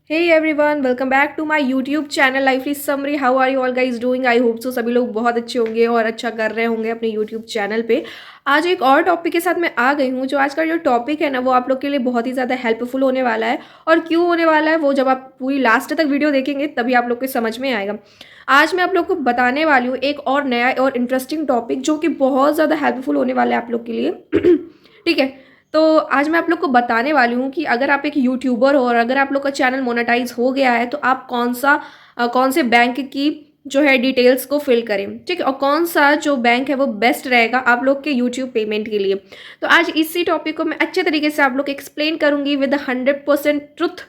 Hey everyone, welcome back to my YouTube channel Lively Summary. How are you all guys doing? I hope so सभी लोग बहुत अच्छे होंगे और अच्छा कर रहे होंगे अपने YouTube चैनल पे। आज एक और टॉपिक के साथ मैं आ गई हूँ। जो आज का जो टॉपिक है ना वो आप लोग के लिए बहुत ही ज़्यादा हेल्पफुल होने वाला है। और क्यों होने वाला है वो जब आप पूरी लास्ट तक वीडियो देखेंगे तभी आप लोग को समझ में आएगा। आज मैं आप लोग को बताने वाली हूँ एक और नया और इंटरेस्टिंग टॉपिक जो कि बहुत ज़्यादा हेल्पफुल होने वाला है आप लोग के लिए। ठीक है। तो आज मैं आप लोग को बताने वाली हूँ कि अगर आप एक यूट्यूबर हो और अगर आप लोग का चैनल मोनेटाइज हो गया है तो आप कौन से बैंक की जो है डिटेल्स को फिल करें। ठीक है। और कौन सा जो बैंक है वो बेस्ट रहेगा आप लोग के यूट्यूब पेमेंट के लिए। तो आज इसी टॉपिक को मैं अच्छे तरीके से आप लोग को एक्सप्लेन करूंगी विद 100% ट्रुथ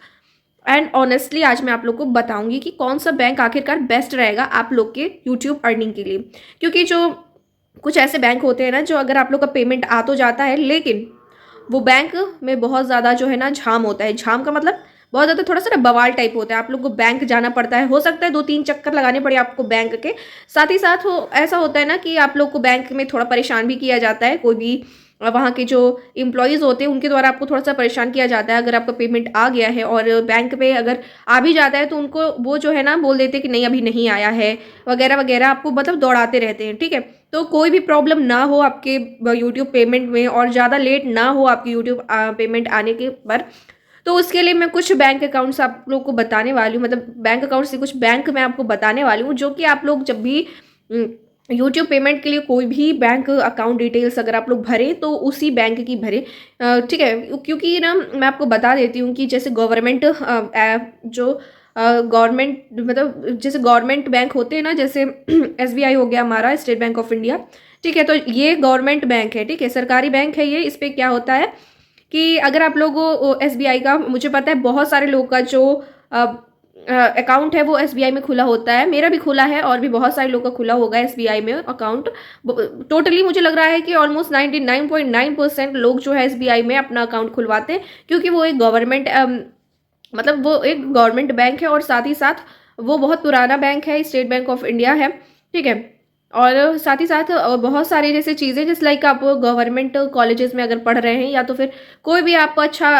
एंड ऑनेस्टली। आज मैं आप लोग को बताऊंगी कि कौन सा बैंक आखिरकार बेस्ट रहेगा आप लोग के यूट्यूब अर्निंग के लिए। क्योंकि जो कुछ ऐसे बैंक होते हैं ना जो अगर आप लोग का पेमेंट आ तो जाता है लेकिन वो बैंक में बहुत ज़्यादा जो है ना झाम होता है। झाम का मतलब बहुत ज़्यादा थोड़ा सा ना बवाल टाइप होता है। आप लोग को बैंक जाना पड़ता है, हो सकता है 2-3 चक्कर लगाने पड़े आपको बैंक के। साथ ही साथ ऐसा होता है ना कि आप लोग को बैंक में थोड़ा परेशान भी किया जाता है। कोई भी वहाँ के जो एम्प्लॉयज़ होते हैं उनके द्वारा आपको थोड़ा सा परेशान किया जाता है। अगर आपका पेमेंट आ गया है और बैंक पे अगर आ भी जाता है तो उनको वो जो है ना बोल देते हैं कि नहीं अभी नहीं आया है वगैरह वगैरह, आपको मतलब दौड़ाते रहते हैं। ठीक है। तो कोई भी प्रॉब्लम ना हो आपके यूट्यूब पेमेंट में और ज़्यादा लेट ना हो आपकी यूट्यूब पेमेंट आने के पर, तो उसके लिए मैं कुछ बैंक अकाउंट्स आप लोग को बताने वाली हूँ। मतलब बैंक अकाउंट से कुछ बैंक मैं आपको बताने वाली हूँ जो कि आप लोग जब भी यूट्यूब पेमेंट के लिए कोई भी बैंक अकाउंट डिटेल्स अगर आप लोग भरें तो उसी बैंक की भरें। ठीक है। क्योंकि ना मैं आपको बता देती हूँ कि जैसे गवर्नमेंट जो गवर्नमेंट मतलब जैसे गवर्नमेंट बैंक होते हैं ना, जैसे एसबीआई हो गया हमारा, स्टेट बैंक ऑफ इंडिया। ठीक है। तो ये गवर्नमेंट बैंक है। ठीक है। सरकारी बैंक है ये। इस पे क्या होता है कि अगर आप लोगों एसबीआई का, मुझे पता है बहुत सारे लोग का जो अकाउंट है वो एसबीआई में खुला होता है। मेरा भी खुला है और भी बहुत सारे लोग का खुला होगा एसबीआई में अकाउंट। टोटली मुझे लग रहा है कि ऑलमोस्ट 99.9% लोग जो है एसबीआई में अपना अकाउंट खुलवाते हैं क्योंकि वो एक गवर्नमेंट मतलब वो एक गवर्नमेंट बैंक है और साथ ही साथ वो बहुत पुराना बैंक है, स्टेट बैंक ऑफ इंडिया है। ठीक है। और साथ ही साथ बहुत सारी जैसे चीज़ें जैसे लाइक आप गवर्नमेंट कॉलेजेस में अगर पढ़ रहे हैं या तो फिर कोई भी आप अच्छा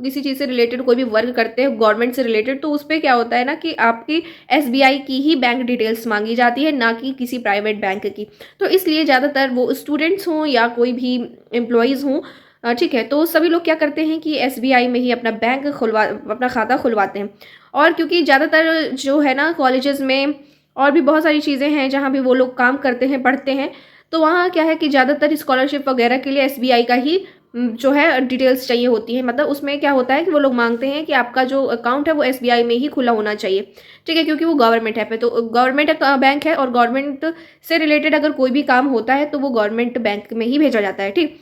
किसी चीज़ से रिलेटेड कोई भी वर्क करते हैं गवर्नमेंट से रिलेटेड, तो उस पर क्या होता है ना कि आपकी एसबीआई की ही बैंक डिटेल्स मांगी जाती है, ना कि किसी प्राइवेट बैंक की। तो इसलिए ज़्यादातर वो स्टूडेंट्स हों या कोई भी एम्प्लॉयज़ हों, ठीक है, तो सभी लोग क्या करते हैं कि एसबीआई में ही अपना खाता खुलवाते हैं। और क्योंकि ज़्यादातर जो है ना कॉलेजेस में और भी बहुत सारी चीज़ें हैं जहाँ भी वो लोग काम करते हैं पढ़ते हैं, तो वहाँ क्या है कि ज़्यादातर स्कॉलरशिप वगैरह के लिए एसबीआई का ही जो है डिटेल्स चाहिए होती है। मतलब उसमें क्या होता है कि वो लोग मांगते हैं कि आपका जो अकाउंट है वो एसबीआई में ही खुला होना चाहिए। ठीक है। क्योंकि वो गवर्नमेंट है पे, तो गवर्नमेंट बैंक है और गवर्नमेंट से रिलेटेड अगर कोई भी काम होता है तो वो गवर्नमेंट बैंक में ही भेजा जाता है। ठीक।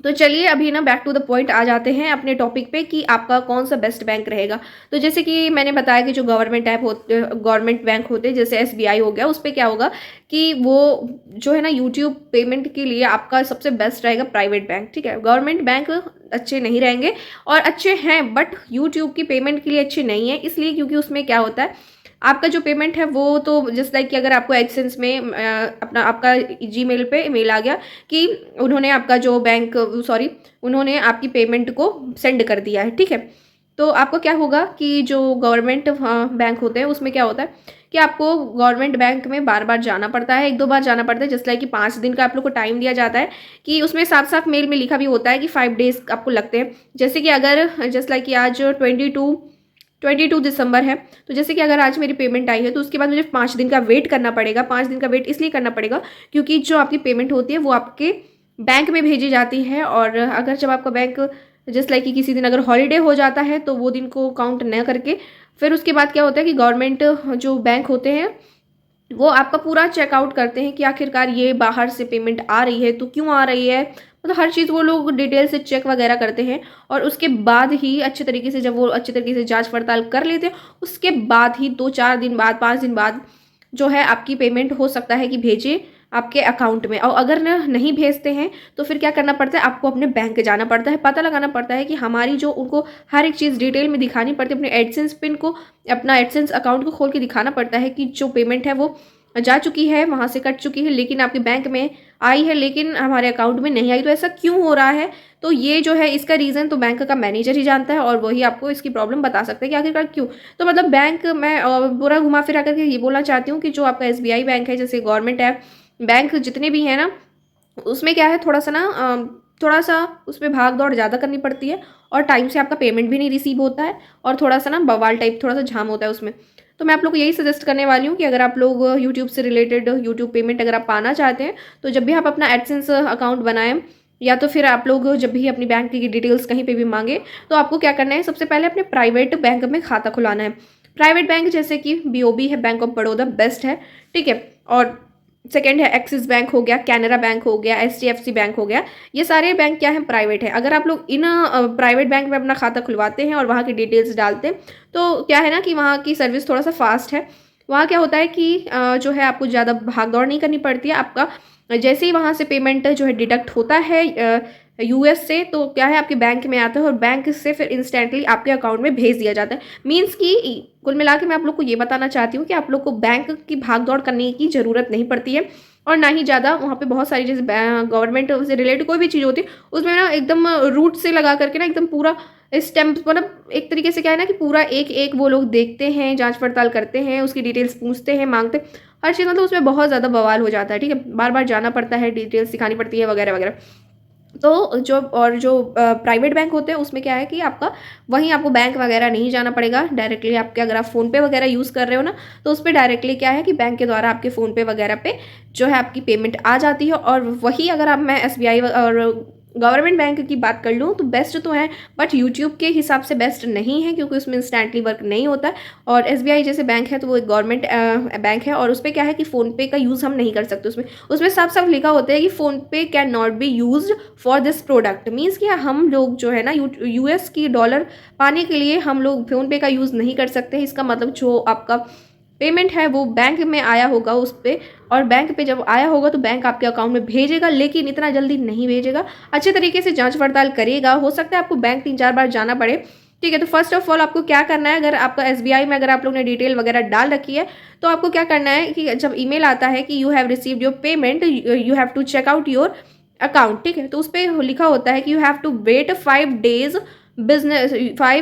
तो चलिए अभी ना बैक टू द पॉइंट आ जाते हैं अपने टॉपिक पे कि आपका कौन सा बेस्ट बैंक रहेगा। तो जैसे कि मैंने बताया कि जो गवर्नमेंट बैंक होते हैं जैसे एसबीआई हो गया, उस पर क्या होगा कि वो जो है ना यूट्यूब पेमेंट के लिए आपका सबसे बेस्ट रहेगा प्राइवेट बैंक। ठीक है। गवर्नमेंट बैंक अच्छे नहीं रहेंगे और अच्छे हैं बट यूट्यूब की पेमेंट के लिए अच्छे नहीं है, इसलिए क्योंकि उसमें क्या होता है आपका जो पेमेंट है वो तो जस्ट लाइक कि अगर आपको एडसेंस में अपना आपका जीमेल पे मेल आ गया कि उन्होंने आपका जो बैंक सॉरी उन्होंने आपकी पेमेंट को सेंड कर दिया है। ठीक है। तो आपको क्या होगा कि जो गवर्नमेंट बैंक होते हैं उसमें क्या होता है कि आपको गवर्नमेंट बैंक में बार बार जाना पड़ता है, 1-2 बार जाना पड़ता है। जस्ट लाइक कि 5 दिन का आप लोग को टाइम दिया जाता है कि उसमें साफ साफ मेल में लिखा भी होता है कि 5 डेज आपको लगते हैं। जैसे कि अगर जस्ट लाइक कि आज 22 दिसंबर है, तो जैसे कि अगर आज मेरी पेमेंट आई है तो उसके बाद मुझे 5 दिन का वेट करना पड़ेगा। 5 दिन का वेट इसलिए करना पड़ेगा क्योंकि जो आपकी पेमेंट होती है वो आपके बैंक में भेजी जाती है। और अगर जब आपका बैंक जस्ट लाइक कि किसी दिन अगर हॉलीडे हो जाता है तो वो दिन को काउंट न करके फिर उसके बाद क्या होता है कि गवर्नमेंट जो बैंक होते हैं वो आपका पूरा चेकआउट करते हैं कि आखिरकार ये बाहर से पेमेंट आ रही है तो क्यों आ रही है। मतलब हर चीज़ वो लोग डिटेल से चेक वगैरह करते हैं और उसके बाद ही अच्छे तरीके से जब वो अच्छे तरीके से जांच पड़ताल कर लेते हैं उसके बाद ही 2-4 दिन बाद 5 दिन बाद जो है आपकी पेमेंट हो सकता है कि भेजे आपके अकाउंट में। और अगर नहीं भेजते हैं तो फिर क्या करना पड़ता है, आपको अपने बैंक जाना पड़ता है, पता लगाना पड़ता है कि हमारी जो उनको हर एक चीज़ डिटेल में दिखानी पड़ती है। अपने एडसेंस पिन को, अपना एडसेंस अकाउंट को खोल के दिखाना पड़ता है कि जो पेमेंट है वो जा चुकी है, वहाँ से कट चुकी है, लेकिन आपके बैंक में आई है लेकिन हमारे अकाउंट में नहीं आई। तो ऐसा क्यों हो रहा है? तो ये जो है इसका रीज़न तो बैंक का मैनेजर ही जानता है और वही आपको इसकी प्रॉब्लम बता सकता है कि आखिरकार क्यों। तो मतलब बैंक मैं पूरा घुमा फिरा करके ये बोलना चाहती हूँ कि जो आपका एसबीआई बैंक है, जैसे गवर्नमेंट है, बैंक जितने भी हैं ना, उसमें क्या है थोड़ा-सा ना थोड़ा-सा उसमें भाग-दौड़ ज़्यादा करनी पड़ती है और टाइम से आपका पेमेंट भी नहीं रिसीव होता है और थोड़ा-सा ना बवाल टाइप थोड़ा-सा झाम होता है उसमें। तो मैं आप लोग को यही सजेस्ट करने वाली हूँ कि अगर आप लोग यूट्यूब से रिलेटेड यूट्यूब पेमेंट अगर आप पाना चाहते हैं, तो जब भी आप अपना एडसेंस अकाउंट बनाएँ या तो फिर आप लोग जब भी अपनी बैंक की डिटेल्स कहीं पे भी माँगे, तो आपको क्या करना है, सबसे पहले अपने प्राइवेट बैंक में खाता खुलाना है। प्राइवेट बैंक जैसे कि बीओबी है, बैंक ऑफ बड़ौदा बेस्ट है, ठीक है? और सेकंड है एक्सिस बैंक हो गया, कैनरा बैंक हो गया, एचडीएफसी बैंक हो गया। ये सारे बैंक क्या हैं, प्राइवेट है। अगर आप लोग इन प्राइवेट बैंक में अपना खाता खुलवाते हैं और वहाँ की डिटेल्स डालते हैं, तो क्या है ना कि वहाँ की सर्विस थोड़ा सा फास्ट है। वहाँ क्या होता है कि जो है आपको ज़्यादा भाग दौड़ नहीं करनी पड़ती है। आपका जैसे ही वहाँ से पेमेंट जो है डिडक्ट होता है यूएस से, तो क्या है आपके बैंक में आता है और बैंक से फिर इंस्टेंटली आपके अकाउंट में भेज दिया जाता है। मीन्स कि कुल मिला के मैं आप लोग को ये बताना चाहती हूँ कि आप लोग को बैंक की भाग दौड़ करने की ज़रूरत नहीं पड़ती है और ना ही ज़्यादा वहाँ पे बहुत सारी जैसे गवर्नमेंट से रिलेटेड कोई भी चीज़ होती है उसमें ना एकदम रूट से लगा करके ना एकदम पूरा स्टैम्प, मतलब एक तरीके से क्या है ना कि पूरा एक एक वो लोग देखते हैं, जांच पड़ताल करते हैं, उसकी डिटेल्स पूछते हैं, मांगते हैं, हर चीज़, मतलब उसमें बहुत ज़्यादा बवाल हो जाता है, ठीक है? बार बार जाना पड़ता है, डिटेल्स दिखानी पड़ती है वगैरह वगैरह। जो प्राइवेट बैंक होते हैं उसमें क्या है कि आपका वहीं आपको बैंक वगैरह नहीं जाना पड़ेगा डायरेक्टली। आपके अगर आप फ़ोनपे वगैरह यूज़ कर रहे हो ना, तो उस पे डायरेक्टली क्या है कि बैंक के द्वारा आपके फ़ोनपे वगैरह पे जो है आपकी पेमेंट आ जाती है। और वही अगर आप मैं एसबीआई और गवर्नमेंट बैंक की बात कर लूँ तो बेस्ट तो है, बट यूट्यूब के हिसाब से बेस्ट नहीं है क्योंकि उसमें इंस्टेंटली वर्क नहीं होता है। और एसबीआई जैसे बैंक है तो वो एक गवर्नमेंट बैंक है और उस पर क्या है कि फ़ोनपे का यूज़ हम नहीं कर सकते। उसमें उसमें साफ साफ लिखा होता है कि PhonePe can not be used for this product. Means कि हम लोग जो है ना यूएस की डॉलर पाने के लिए हम लोग फ़ोनपे का यूज़ नहीं कर सकते। इसका मतलब जो आपका पेमेंट है वो बैंक में आया होगा उस पर, और बैंक पे जब आया होगा तो बैंक आपके अकाउंट में भेजेगा, लेकिन इतना जल्दी नहीं भेजेगा। अच्छे तरीके से जांच पड़ताल करेगा। हो सकता है आपको बैंक 3-4 बार जाना पड़े, ठीक है? तो फर्स्ट ऑफ ऑल आपको क्या करना है, अगर आपका एसबीआई में अगर आप लोग ने डिटेल वगैरह डाल रखी है तो आपको क्या करना है कि जब ईमेल आता है कि you have received your payment, you have to check out your account, ठीक है? तो उस पर लिखा होता है कि you have to wait 5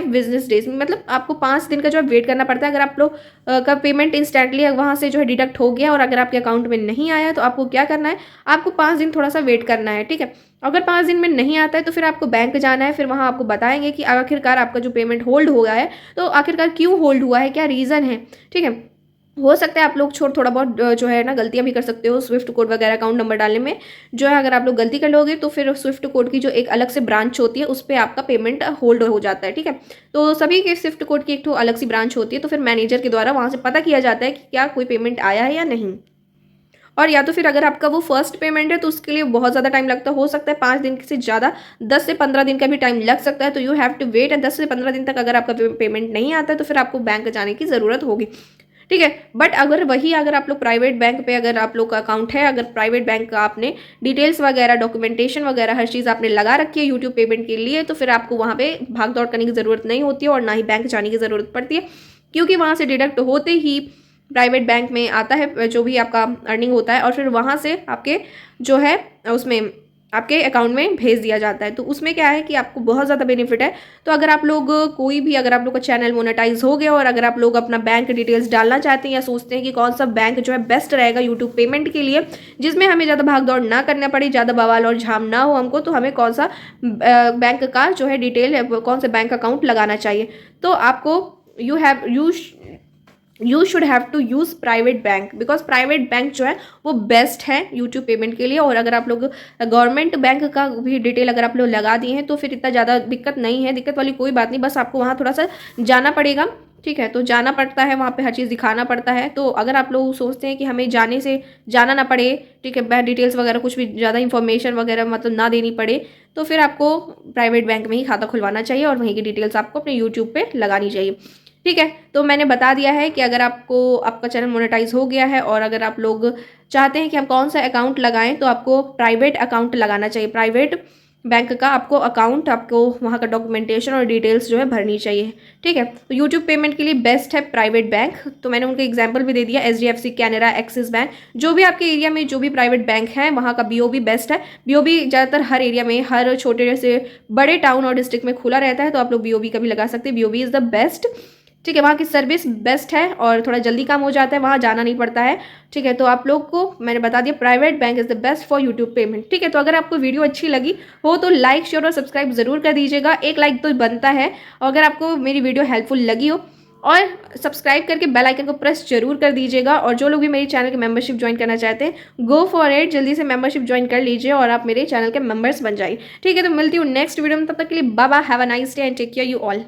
business days, मतलब आपको 5 दिन का जो है वेट करना पड़ता है। अगर आप लोग का पेमेंट इंस्टेंटली वहाँ से जो है डिडक्ट हो गया और अगर आपके अकाउंट में नहीं आया तो आपको क्या करना है, आपको 5 दिन थोड़ा सा वेट करना है, ठीक है? अगर 5 दिन में नहीं आता है तो फिर आपको बैंक जाना है, फिर वहाँ आपको बताएंगे कि आखिरकार आपका जो पेमेंट होल्ड हो गया है तो आखिरकार क्यों होल्ड हुआ है, क्या रीज़न है, ठीक है? हो सकता है आप लोग थोड़ा बहुत जो है ना गलतियाँ भी कर सकते हो स्विफ्ट कोड वगैरह अकाउंट नंबर डालने में। जो है अगर आप लोग गलती कर लोगे तो फिर स्विफ्ट कोड की जो एक अलग से ब्रांच होती है उस पर आपका पेमेंट होल्ड हो जाता है, ठीक है? तो सभी के स्विफ्ट कोड की एक तो अलग सी ब्रांच होती है, तो फिर मैनेजर के द्वारा वहाँ से पता किया जाता है कि क्या कोई पेमेंट आया है या नहीं। और या तो फिर अगर आपका वो फर्स्ट पेमेंट है तो उसके लिए बहुत ज़्यादा टाइम लगता है, हो सकता है 5 दिन से ज़्यादा 10 से 15 दिन का भी टाइम लग सकता है। तो यू हैव टू वेट, 10 से 15 दिन तक अगर आपका पेमेंट नहीं आता है तो फिर आपको बैंक जाने की ज़रूरत होगी, ठीक है? बट अगर आप लोग प्राइवेट बैंक पे अगर आप लोग का अकाउंट है, अगर प्राइवेट बैंक का आपने डिटेल्स वगैरह डॉक्यूमेंटेशन वगैरह हर चीज़ आपने लगा रखी है यूट्यूब पेमेंट के लिए, तो फिर आपको वहाँ पे भाग दौड़ करने की ज़रूरत नहीं होती है और ना ही बैंक जाने की ज़रूरत पड़ती है, क्योंकि वहाँ से डिडक्ट होते ही प्राइवेट बैंक में आता है जो भी आपका अर्निंग होता है और फिर वहाँ से आपके जो है उसमें आपके अकाउंट में भेज दिया जाता है। तो उसमें क्या है कि आपको बहुत ज़्यादा बेनिफिट है। तो अगर आप लोग कोई भी अगर आप लोग का चैनल मोनेटाइज हो गया और अगर आप लोग अपना बैंक डिटेल्स डालना चाहते हैं या सोचते हैं कि कौन सा बैंक जो है बेस्ट रहेगा यूट्यूब पेमेंट के लिए, जिसमें हमें ज़्यादा भाग दौड़ ना करना पड़े, ज़्यादा बवाल और झाम ना हो हमको, तो हमें कौन सा बैंक का जो है डिटेल है, कौन सा बैंक अकाउंट लगाना चाहिए, तो आपको you should have to use private bank, because private bank जो है वो बेस्ट है यूट्यूब पेमेंट के लिए। और अगर आप लोग गवर्नमेंट बैंक का भी डिटेल अगर आप लोग लगा दिए हैं तो फिर इतना ज़्यादा दिक्कत नहीं है, दिक्कत वाली कोई बात नहीं, बस आपको वहाँ थोड़ा सा जाना पड़ेगा, ठीक है? तो जाना पड़ता है वहाँ पे, हर चीज़ दिखाना पड़ता है। तो अगर आप लोग सोचते हैं कि हमें जाना ना पड़े, ठीक है, बैंक डिटेल्स वगैरह कुछ भी ज़्यादा इन्फॉर्मेशन वगैरह मतलब ना देनी पड़े, तो फिर आपको प्राइवेट बैंक में ही खाता खुलवाना चाहिए और वहीं की डिटेल्स आपको अपने यूट्यूब पर लगानी चाहिए, ठीक है? तो मैंने बता दिया है कि अगर आपको आपका चैनल मोनेटाइज हो गया है और अगर आप लोग चाहते हैं कि हम कौन सा अकाउंट लगाएं तो आपको प्राइवेट अकाउंट लगाना चाहिए। प्राइवेट बैंक का आपको अकाउंट, आपको वहाँ का डॉक्यूमेंटेशन और डिटेल्स जो है भरनी चाहिए। ठीक है, तो यूट्यूब पेमेंट के लिए बेस्ट है प्राइवेट बैंक। तो मैंने उनका एग्जाम्पल भी दे दिया, HDFC, कैनरा, एक्सिस बैंक, जो भी आपके एरिया में जो भी प्राइवेट बैंक है वहाँ का BOB बेस्ट है। BOB ज़्यादातर हर एरिया में, हर छोटे से बड़े टाउन और डिस्ट्रिक्ट में खुला रहता है, तो आप लोग BOB का भी लगा सकते हैं। BOB is the best. ठीक है, वहाँ की सर्विस बेस्ट है और थोड़ा जल्दी काम हो जाता है, वहाँ जाना नहीं पड़ता है। ठीक है, तो आप लोग को मैंने बता दिया private bank is the best for YouTube payment. ठीक है, तो अगर आपको वीडियो अच्छी लगी हो तो लाइक, शेयर और सब्सक्राइब जरूर कर दीजिएगा। एक लाइक तो बनता है। और अगर आपको मेरी वीडियो हेल्पफुल लगी हो और सब्सक्राइब करके बेल आइकन को प्रेस जरूर कर दीजिएगा। और जो लोग भी मेरे चैनल की मेंबरशिप ज्वाइन करना चाहते हैं, गो फॉर इट, जल्दी से मेंबरशिप ज्वाइन कर लीजिए और आप मेरे चैनल के मेंबर्स बन जाइए। ठीक है, तो मिलती हूँ नेक्स्ट वीडियो में, तब तक के लिए bye bye, have a nice day and take care you all.